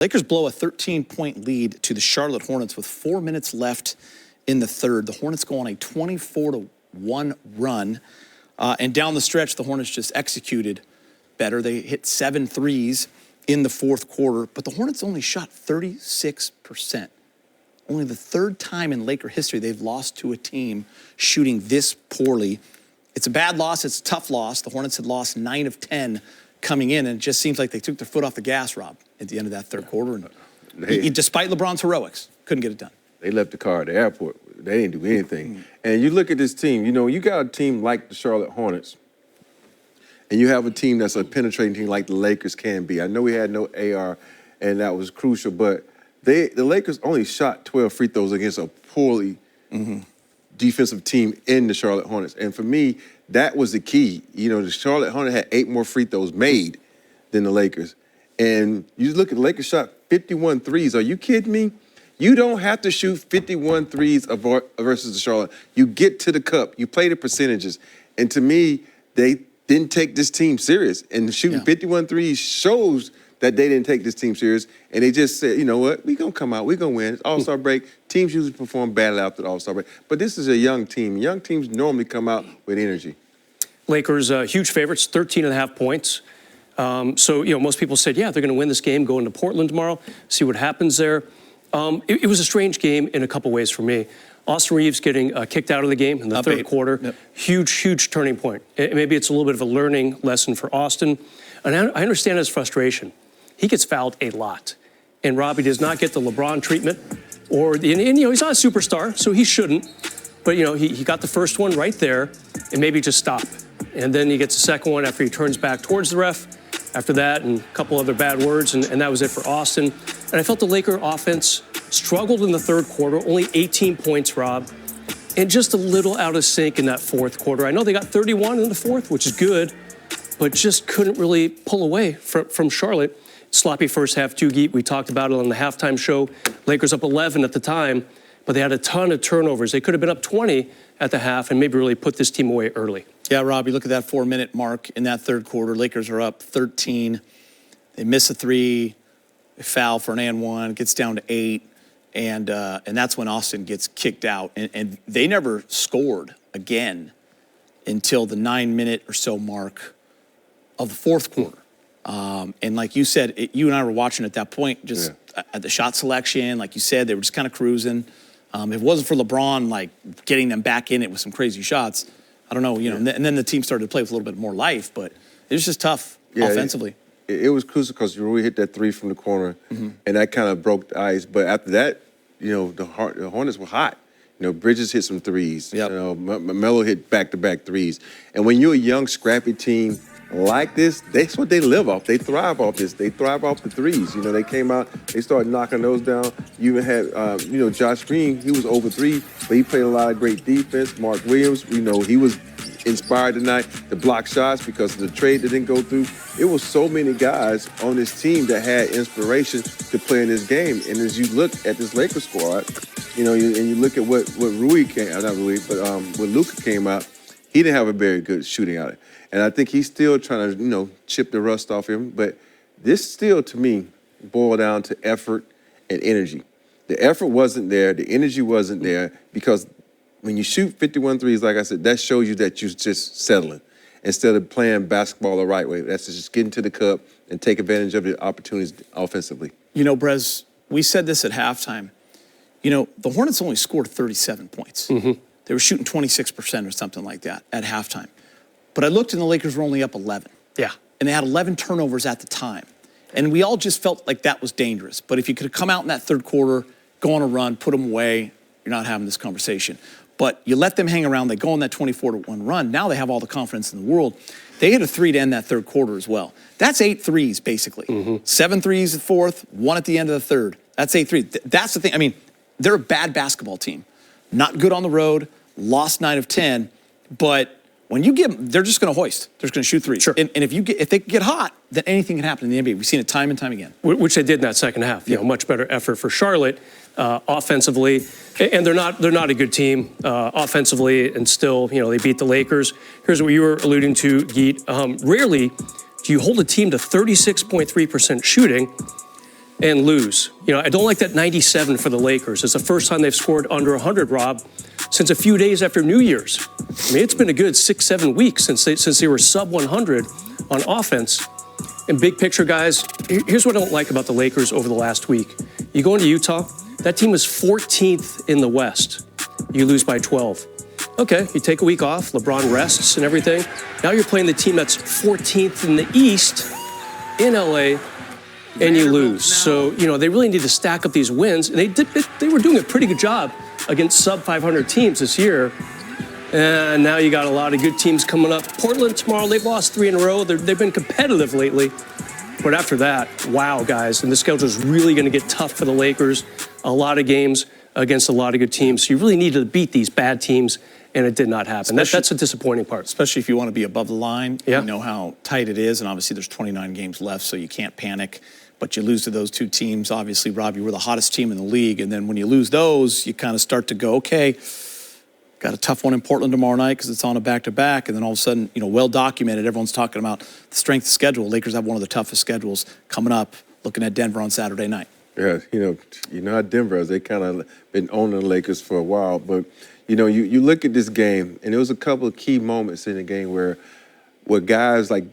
Lakers blow a 13-point lead to the Charlotte Hornets with 4 minutes left in the third. The Hornets go on a 24-1 run. And down the stretch, the Hornets just executed better. They hit 7 threes in the fourth quarter, but the Hornets only shot 36%. Only the third time in Laker history they've lost to a team shooting this poorly. It's a bad loss. It's a tough loss. The Hornets had lost 9 of 10 coming in, and it just seems like they took their foot off the gas, Rob, at the end of that third quarter. And despite LeBron's heroics, couldn't get it done. They left the car at the airport. They didn't do anything. And you look at this team, you know, you got a team like the Charlotte Hornets, and you have a team that's a penetrating team like the Lakers can be. I know we had no AR, and that was crucial, but the Lakers only shot 12 free throws against a poorly defensive team in the Charlotte Hornets. And for me, that was the key. You know, the Charlotte Hornets had 8 more free throws made than the Lakers. And you look at the Lakers shot 51 threes. Are you kidding me? You don't have to shoot 51 threes versus the Charlotte. You get to the cup. You play the percentages. And to me, they didn't take this team serious. And shooting 51 threes shows that they didn't take this team serious. And they just said, you know what, we're going to come out. We're going to win. It's All-Star break. Teams usually perform badly after the All-Star break. But this is a young team. Young teams normally come out with energy. Lakers, huge favorites, 13.5 points. So, you know, most people said, yeah, they're going to win this game, go into Portland tomorrow, see what happens there. It was a strange game in a couple ways for me. Austin Reeves getting kicked out of the game in the third quarter. Huge turning point. Maybe it's a little bit of a learning lesson for Austin. And I understand his frustration. He gets fouled a lot. And Robbie does not get the LeBron treatment. And you know, he's not a superstar, so he shouldn't. But, you know, he got the first one right there, and maybe just stop. And then he gets the second one after he turns back towards the ref. After that, and a couple other bad words, and that was it for Austin. And I felt the Laker offense struggled in the third quarter, only 18 points, Rob, and just a little out of sync in that fourth quarter. I know they got 31 in the fourth, which is good, but just couldn't really pull away from Charlotte. Sloppy first half, Geet. We talked about it on the halftime show. Lakers up 11 at the time, but they had a ton of turnovers. They could have been up 20 at the half and maybe really put this team away early. Yeah, Robbie, look at that 4-minute mark in that third quarter. Lakers are up 13. They miss a 3. They foul for an and 1. Gets down to 8. And that's when Austin gets kicked out. And they never scored again until the 9-minute or so mark of the fourth quarter. And like you said, you and I were watching at that point, just at the shot selection. Like you said, they were just kind of cruising. If it wasn't for LeBron, like, getting them back in it with some crazy shots, I don't know, you know, and then the team started to play with a little bit more life, but it was just tough offensively. It was crucial because Rui hit that 3 from the corner, and that kind of broke the ice. But after that, you know, the Hornets were hot. You know, Bridges hit some threes. You know, Melo hit back-to-back threes. And when you're a young, scrappy team like this, that's what they live off. They thrive off this. They thrive off the threes. You know, they came out, they started knocking those down. You even had, you know, Josh Green, he was over 3, but he played a lot of great defense. Mark Williams, you know, he was inspired tonight to block shots because of the trade that didn't go through. It was so many guys on this team that had inspiration to play in this game. And as you look at this Lakers squad, you know, and you look at what Rui came, not Rui, but when Luka came out, he didn't have a very good shooting out. And I think he's still trying to, you know, chip the rust off him. But this still, to me, boiled down to effort and energy. The effort wasn't there. The energy wasn't there because when you shoot 51 threes, like I said, that shows you that you're just settling instead of playing basketball the right way. That's just getting to the cup and take advantage of the opportunities offensively. You know, Brez, we said this at halftime. You know, the Hornets only scored 37 points. They were shooting 26% or something like that at halftime. But I looked and the Lakers were only up 11. Yeah. And they had 11 turnovers at the time. And we all just felt like that was dangerous. But if you could have come out in that third quarter, go on a run, put them away, you're not having this conversation. But you let them hang around. They go on that 24-1 run. Now they have all the confidence in the world. They hit a 3 to end that third quarter as well. That's 8 threes, basically. 7 threes at fourth, 1 at the end of the third. That's 8 threes. That's the thing. I mean, they're a bad basketball team. Not good on the road, lost 9 of 10. But when you give them, they're just going to hoist. They're just going to shoot 3. Sure. And if they get hot, then anything can happen in the NBA. We've seen it time and time again. Which they did in that second half. You know, much better effort for Charlotte offensively, and they're not a good team offensively, and still, you know, they beat the Lakers. Here's what you were alluding to, Geet. Rarely do you hold a team to 36.3% shooting and lose. You know, I don't like that 97 for the Lakers. It's the first time they've scored under 100, Rob, since a few days after New Year's. I mean, it's been a good 6-7 weeks since they were sub 100 on offense. And big picture, guys, here's what I don't like about the Lakers over the last week. You go into Utah, that team is 14th in the West. You lose by 12. Okay, you take a week off, LeBron rests and everything. Now you're playing the team that's 14th in the East in LA, and you lose. So, you know, they really need to stack up these wins. And they were doing a pretty good job against sub 500 teams this year. And now you got a lot of good teams coming up. Portland tomorrow, they've lost 3 in a row. They've been competitive lately. But after that, wow, guys. And the schedule is really going to get tough for the Lakers. A lot of games against a lot of good teams. So you really need to beat these bad teams, and it did not happen. That's a disappointing part. Especially if you want to be above the line. Yeah. You know how tight it is, and obviously there's 29 games left, so you can't panic. But you lose to those 2 teams. Obviously, Rob, you were the hottest team in the league. And then when you lose those, you kind of start to go, okay, got a tough one in Portland tomorrow night because it's on a back-to-back. And then all of a sudden, you know, well documented, everyone's talking about the strength of schedule. Lakers have one of the toughest schedules coming up, looking at Denver on Saturday night. Yeah, you know how Denver is. They kind of been owning the Lakers for a while. But, you know, you look at this game, and there was a couple of key moments in the game where guys like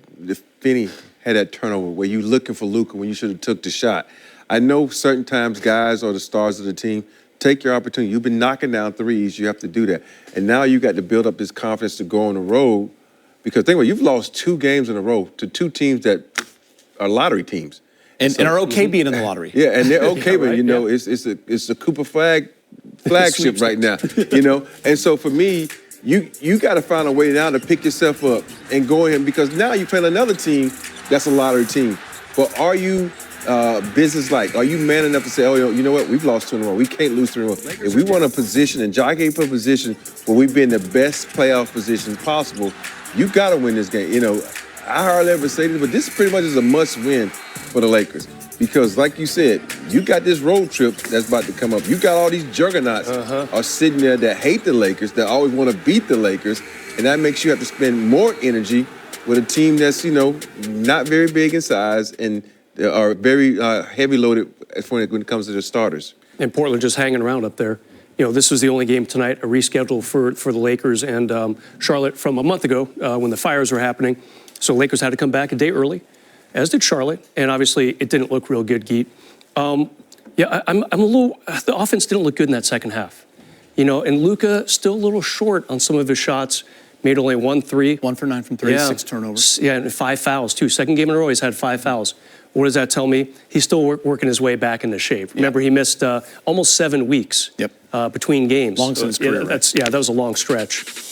Finney had that turnover, where you looking for Luka when you should have took the shot. I know certain times guys are the stars of the team. Take your opportunity. You've been knocking down threes. You have to do that. And now you got to build up this confidence to go on the road. Because think about it, you've lost 2 games in a row to 2 teams that are lottery teams. And are okay being in the lottery. Yeah, and they're okay, Yeah, but right, you know, it's a Cooper flagship right now. You know, and so for me, you got to find a way now to pick yourself up and go in, because now you're playing another team that's a lottery team. But are you business-like? Are you man enough to say, oh, you know what, we've lost 2 in a row. We can't lose 3 in a row. If we want a position, and Jock gave a position where we've been in the best playoff position possible, you got to win this game. You know, I hardly ever say this, but this pretty much is a must-win for the Lakers. Because, like you said, you got this road trip that's about to come up. You got all these juggernauts are sitting there that hate the Lakers, that always want to beat the Lakers, and that makes you have to spend more energy with a team that's, you know, not very big in size and are very heavy loaded when it comes to their starters. And Portland just hanging around up there. You know, this was the only game tonight, a reschedule for the Lakers and Charlotte from a month ago when the fires were happening. So Lakers had to come back a day early, as did Charlotte. And obviously, it didn't look real good, Geet. I'm a little, the offense didn't look good in that second half. You know, and Luka still a little short on some of his shots. Made only 1 3. 1 for 9 from 3, 6 turnovers. Yeah, and 5 fouls, too. Second game in a row, he's had 5 fouls. What does that tell me? He's still working his way back into shape. Remember, he missed almost 7 weeks between games. Long since career. That was a long stretch.